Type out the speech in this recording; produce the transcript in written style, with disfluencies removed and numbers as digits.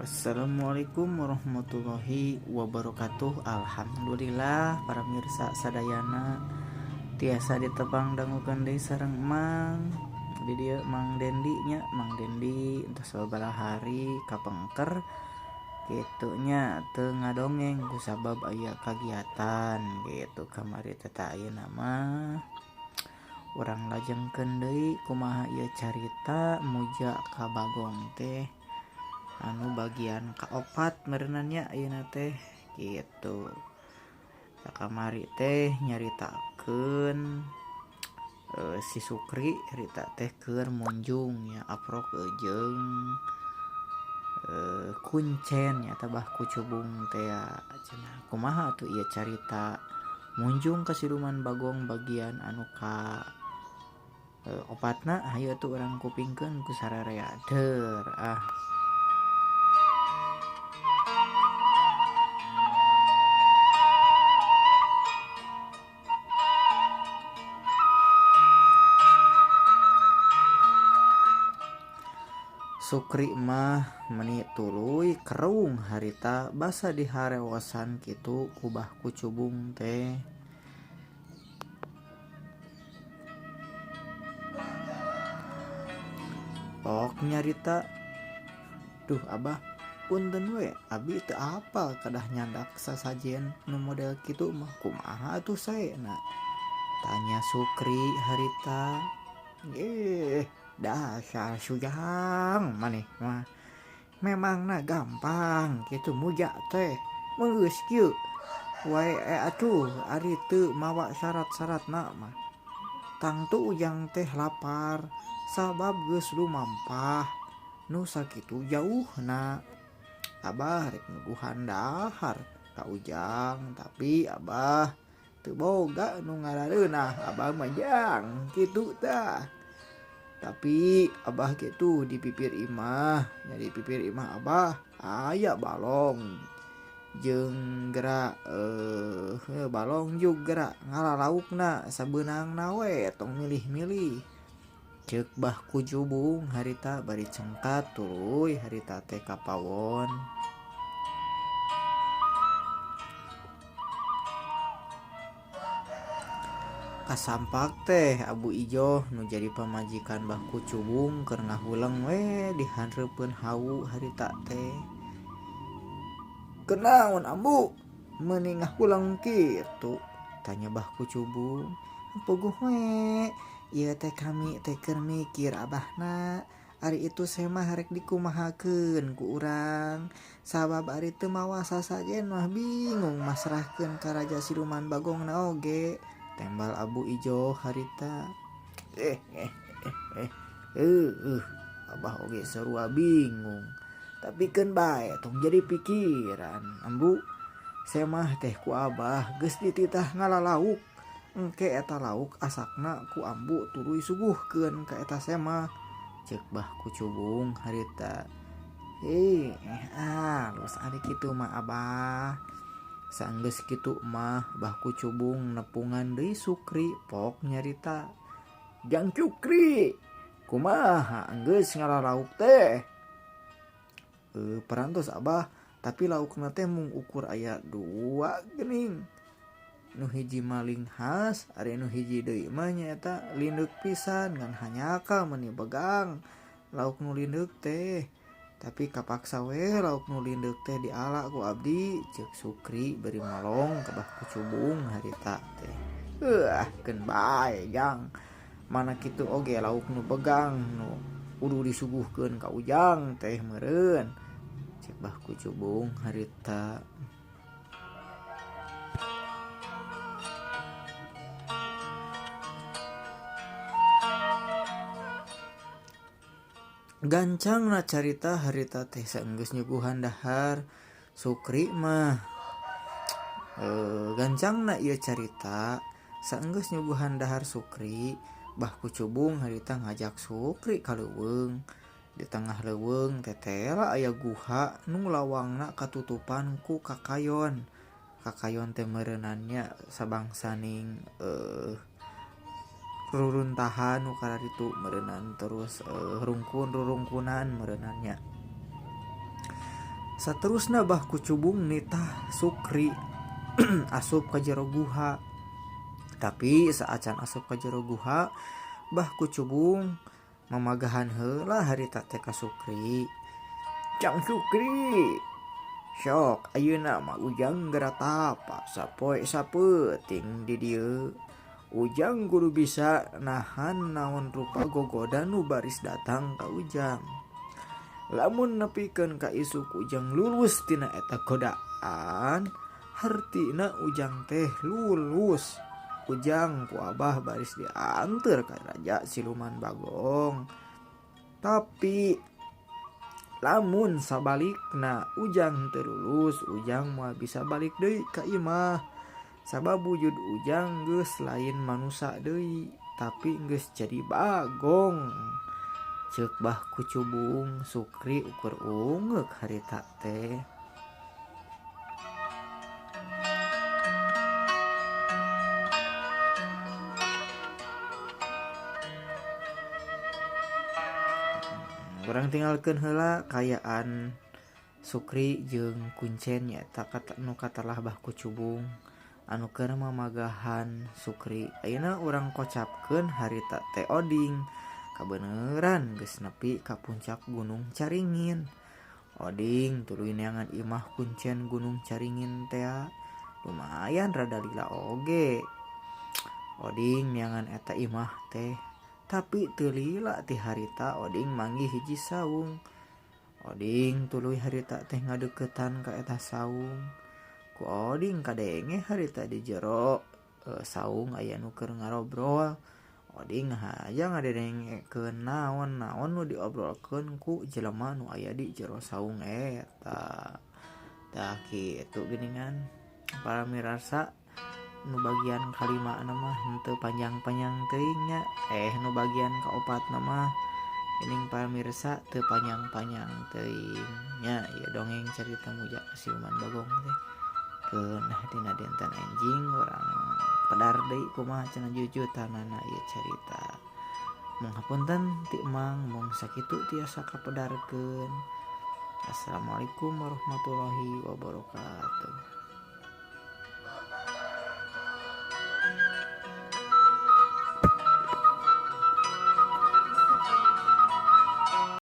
Assalamualaikum warahmatullahi wabarakatuh. Alhamdulillah para mirsa sadayana tiasa ditebang dangukeun deui sareng Mang. Di dieu Mang Dendi nya, Mang Dendi entah sababaraha hari kapengker kitu nya teu ngadongeng kusabab aya kagiatan gitu kamari teh ayeuna mah. Urang lajengkeun deui kumaha ieu carita muja ka Bagong teh anu bagian kaopat merenannya ayeuna teh gitu. Sakamari teh nyaritakeun si Sukri cerita teh keur munjung ya aprok jeung kuncen nya tabah kucubung teh cenah. Kumaha atuh ieu carita munjung ka siluman Bagong bagian anu ka opatna hayu atuh urang kupingkeun ku sararea deur Sukri mah meni tuluy kerung harita basa diharewasan kitu kubah kucubung teh. Pok nyarita, duh abah punten we abi teu apal kadah nyandak sasajen nu model kitu mah kumaha atuh saena, tanya Sukri harita. Dasar sujang maneh mah memangna gampang kitu muja teh geus kieu wae atuh ari teu mawa syarat-syaratna mah tangtu ujang teh lapar sabab geus lumampah nu sakitu jauhna. Abah rek nuduhan dahar ka ujang tapi abah teu boga nu ngarareunah abah mah jang kitu tah. Tapi abah gitu di pipir imah, jadi pipir imah abah aya balong jeung gerak balong juga gerak ngalalaukna sabeunangna we tong milih-milih. Ceuk bah kucubung harita bari cengkat tuluy harita teh ka pawon. Kasampak teh Abu Ijo nu jadi pamajikan bah kucubung keur ngahulang we dihandreupeun hawu harita teh. Kenaon Ambu meuni ngahulang kitu, tanya bah kucubung. Puguh we ieu teh kami teh keur mikir abahna ari itu saya mah rek dikumahakeun ku urang sabab ari teu mawa sasajen mah bingung masrahkeun ka Raja Siluman Bagongna oge, tembal Abu Ijo harita. Abah oge sarua bingung tapi keun bae tong jadi pikiran Ambu. Saya mah teh ku abah geus dititah ngalalauk engke eta lauk asakna ku Ambu tuluy suguhkeun ka eta saya mah, ceuk bah kucubung harita. Alus ari kitu mah abah. Saenggeus kitu mah bah kucubung nepungan deui Sukri pok nyarita. Jang Cukri kumaha geus ngalalauk teh? Perantos abah tapi laukna teh mung ukur aya 2 geuning. Nu hiji maling has ari nu hiji deui mah nyaeta lindeuk pisan ngan hanyaka meuni begang lauk nu lindeuk teh. Tapi kapaksa we lauk nu lindeuk teh diala ku abdi, ceuk Sukri beri malong ka bah kucubung harita teh. Keun bae jang. Mana kitu oge lauk nu begang nu kudu disuguhkeun ka ujang teh meureun, ceuk bah kucubung harita. Gancangna carita harita teh saenggeus nyuguhan dahar Sukri mah gancangna ieu carita saenggeus nyuguhan dahar Sukri bah kucubung harita ngajak Sukri ka leuweung. Di tengah leuweung tetela aya guha nu lawangna katutupan ku kakayon. Kakayon teh meureunannya sabangsaning ruruntahan nu kararitu meureunnan terus rungkunan meureunannya. Saterusna bah kucubung nitah Sukri asup ka jero guha. Tapi saacan asup ka jero guha bah kucubung mamagahan heula harita teh ka Sukri. Cang Sukri, sok ayeuna mah Ujang geura tapa sapoe sapeuting di dieu. Ujang kudu bisa nahan naon rupa gogoda nu baris datang ka Ujang. Lamun nepikeun ka isuk Ujang lulus tina eta godaan, hartina Ujang teh lulus. Ujang ku Abah baris dianteur ka Raja Siluman Bagong. Tapi lamun sabalikna Ujang teu lulus, Ujang moal bisa balik deui ka imah. Sabab wujud Ujang geus lain manusia deui, tapi geus jadi bagong. Ceuk bah kucubung Sukri ukur ungeuk harita teh. Urang tinggalkeun heula kayaan Sukri jeung Kuncen nyaeta nu katalah bah kucubung anu keur mamagahan Sukri. Ayeuna urang kocapkeun harita teh Oding kabeneran geus nepi ka puncak Gunung Caringin. Oding tuluy neangan imah Kuncen Gunung Caringin teh lumayan rada lila oge. Oding neangan eta imah teh, tapi teu lila ti harita Oding manggih hiji saung. Oding tuluy harita teh ngadeuketan ka eta saung. Ku Oding kadenge harita di jero saung aya nu keur ngarobrol. Oding haja ngadengekeun naon-naon nu diobrolkeun ku jelema nu aya di jero saung eta. Tah kitu geuningan para mirarsa, nu bagian kalima mah henteu panjang-panjang teuing nya. Nu bagian kaopatna mah geuning para mirsa teu panjang-panjang teuing nya. Ieu dongeng carita Muja Siluman Bagong teh. Keunah dina dinten anjing urang pedar deui kumaha cenah jujutanana ieu carita. Mung hapunten ti Emang mung sakitu tiasa kapedarkeun. Assalamualaikum warahmatullahi wabarakatuh.